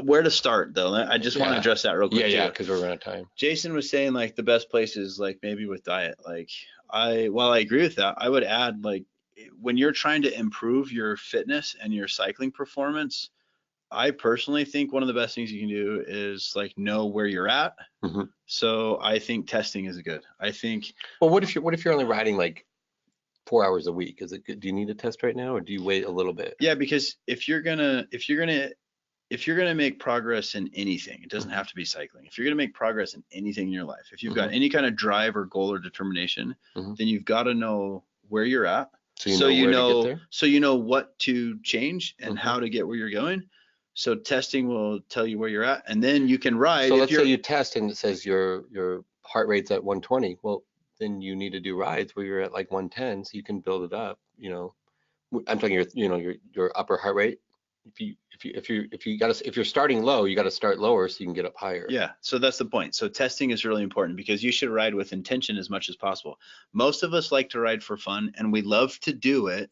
Where to start though? I just want to address that real quick. Yeah, because we're running out of time. Jason was saying like the best places like maybe with diet. Like while I agree with that, I would add like when you're trying to improve your fitness and your cycling performance, I personally think one of the best things you can do is like know where you're at. Mm-hmm. So I think testing is good. I think. Well, what if you're only riding like 4 hours a week? Is it good? Do you need a test right now, or do you wait a little bit? Yeah, because if you're gonna make progress in anything, it doesn't have to be cycling. If you're gonna make progress in anything in your life, if you've got any kind of drive or goal or determination, then you've got to know where you're at. So you know what to change and how to get where you're going. So testing will tell you where you're at, and then you can ride. So let's say you test and it says your heart rate's at 120. Well, then you need to do rides where you're at like 110, so you can build it up. I'm talking your upper heart rate. If you're starting low, you got to start lower so you can get up higher. Yeah, so that's the point. So testing is really important because you should ride with intention as much as possible. Most of us like to ride for fun, and we love to do it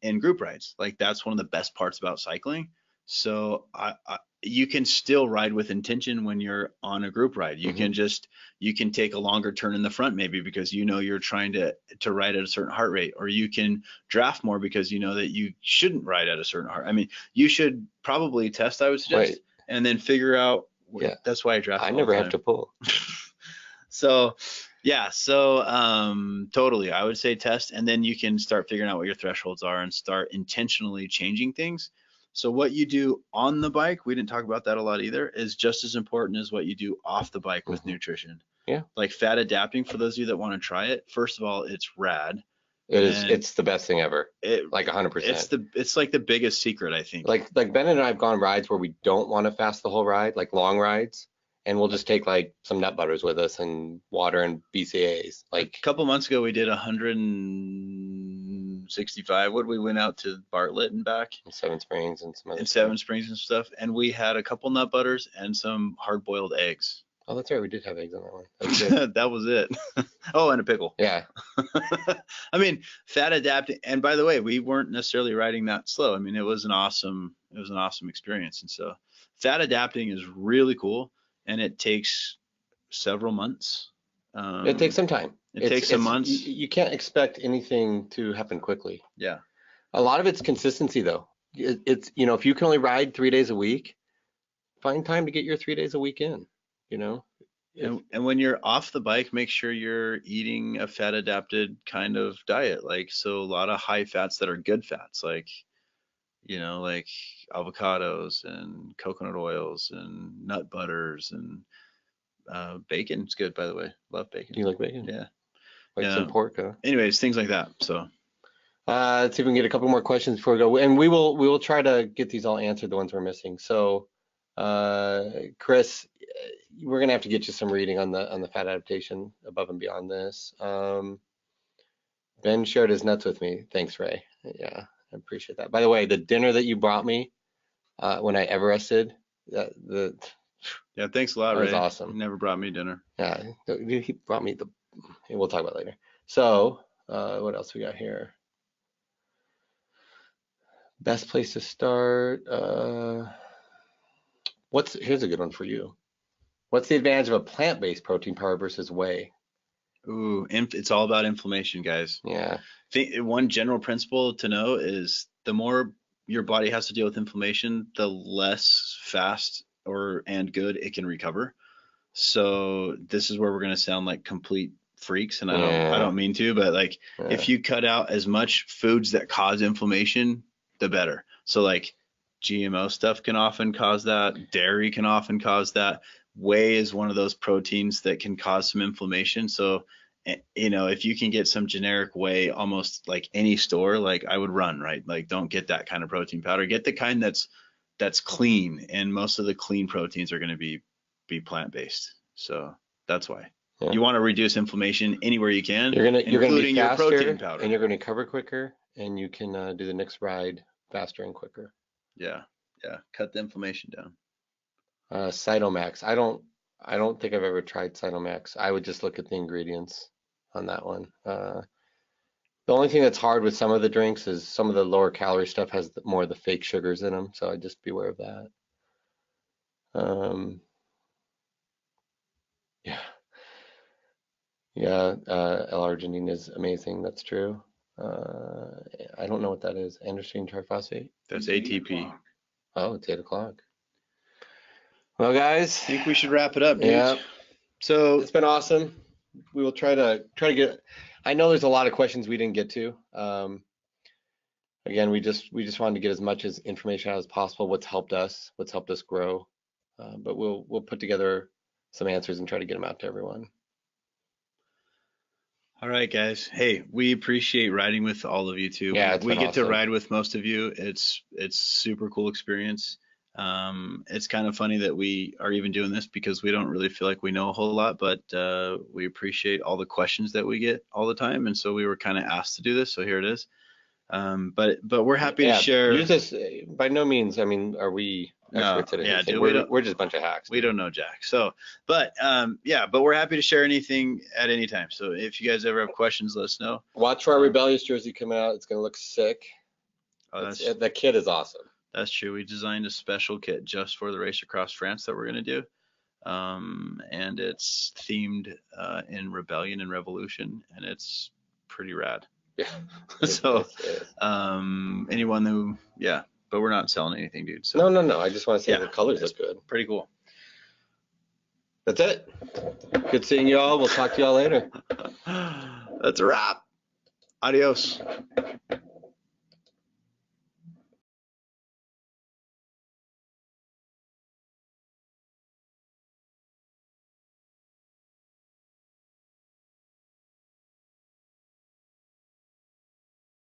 in group rides. Like that's one of the best parts about cycling. So you can still ride with intention when you're on a group ride. You can take a longer turn in the front maybe because you're trying to ride at a certain heart rate, or you can draft more because you know that you shouldn't ride at a certain heart. I mean, you should probably test, I would suggest, and then figure out. Yeah, that's why I draft. I never have to pull. So totally, I would say test, and then you can start figuring out what your thresholds are and start intentionally changing things. So what you do on the bike, we didn't talk about that a lot either, is just as important as what you do off the bike with nutrition. Yeah. Like fat adapting, for those of you that want to try it, first of all, it's rad. It's the best thing ever. Like 100%. It's like the biggest secret, I think. Like Ben and I have gone rides where we don't want to fast the whole ride, like long rides, and we'll just take like some nut butters with us and water and BCAAs. Like a couple months ago, we did 165. What we went out to Bartlett and back? Seven Springs and some other. Seven Springs and stuff, and we had a couple nut butters and some hard-boiled eggs. Oh, that's right. We did have eggs on that one. That was it. Oh, and a pickle. Yeah. I mean, fat adapting. And by the way, we weren't necessarily riding that slow. I mean, it was an awesome experience. And so fat adapting is really cool, and it takes several months. It takes some time. It takes some months. You can't expect anything to happen quickly. Yeah. A lot of it's consistency though. It's if you can only ride 3 days a week, find time to get your 3 days a week in. And when you're off the bike, make sure you're eating a fat adapted kind of diet. Like, so a lot of high fats that are good fats, like avocados and coconut oils and nut butters and Bacon's good, by the way. Love Do bacon. you like bacon? Yeah. Like Yeah. some pork, huh? Anyways, things like that. So Let's see if we can get a couple more questions before we go. And we will try to get these all answered, the ones we're missing. So, Chris, we're gonna have to get you some reading on the fat adaptation above and beyond this. Ben shared his nuts with me. Thanks, Ray. Yeah, I appreciate that. By the way, the dinner that you brought me when I Everested, yeah, thanks a lot, that Ray. was awesome. You never brought me dinner. Yeah, he brought me we'll talk about it later. So, what else we got here? Best place to start. Here's a good one for you. What's the advantage of a plant-based protein powder versus whey? Ooh, it's all about inflammation, guys. Yeah. One general principle to know is the more your body has to deal with inflammation, the less fast and good it can recover. So this is where we're going to sound like complete freaks, and I don't mean to, but like if you cut out as much foods that cause inflammation, the better. So like GMO stuff can often cause that. Dairy can often cause that. Whey is one of those proteins that can cause some inflammation. So, if you can get some generic whey almost like any store, like I would run, right? Like don't get that kind of protein powder. Get the kind that's clean, and most of the clean proteins are going to be plant-based. So that's why. You want to reduce inflammation anywhere you can, including your protein powder. And you're going to recover quicker, and you can do the next ride faster and quicker. Yeah. Cut the inflammation down. Cytomax. I don't think I've ever tried Cytomax. I would just look at the ingredients on that one. The only thing that's hard with some of the drinks is some of the lower calorie stuff has more of the fake sugars in them, so I'd just be aware of that. L-arginine is amazing. That's true. I don't know what that is. Androgen triphosphate. That's ATP. Oh, it's 8 o'clock. Well, guys, I think we should wrap it up, dude. Yeah. So it's been awesome. We will try to get. I know there's a lot of questions we didn't get to. Again, we just wanted to get as much information out as possible. What's helped us grow. But we'll put together some answers and try to get them out to everyone. All right, guys. Hey, we appreciate riding with all of you too. Yeah, we get awesome to ride with most of you. It's super cool experience. It's kind of funny that we are even doing this because we don't really feel like we know a whole lot, but we appreciate all the questions that we get all the time, and so we were kind of asked to do this, so here it is. But we're happy to share. Use this, by no means, I mean, are we experts at anything? We're just a bunch of hacks. We don't know jack. So, but we're happy to share anything at any time. So if you guys ever have questions, let us know. Watch for our Rebellious jersey coming out. It's gonna look sick. Oh, the kit is awesome. That's true. We designed a special kit just for the race across France that we're gonna do. And it's themed in rebellion and revolution, and it's pretty rad. Yeah. So anyone who, but we're not selling anything, dude. So no. I just want to say the colors look good. Pretty cool. That's it. Good seeing you all. We'll talk to you all later. That's a wrap. Adios.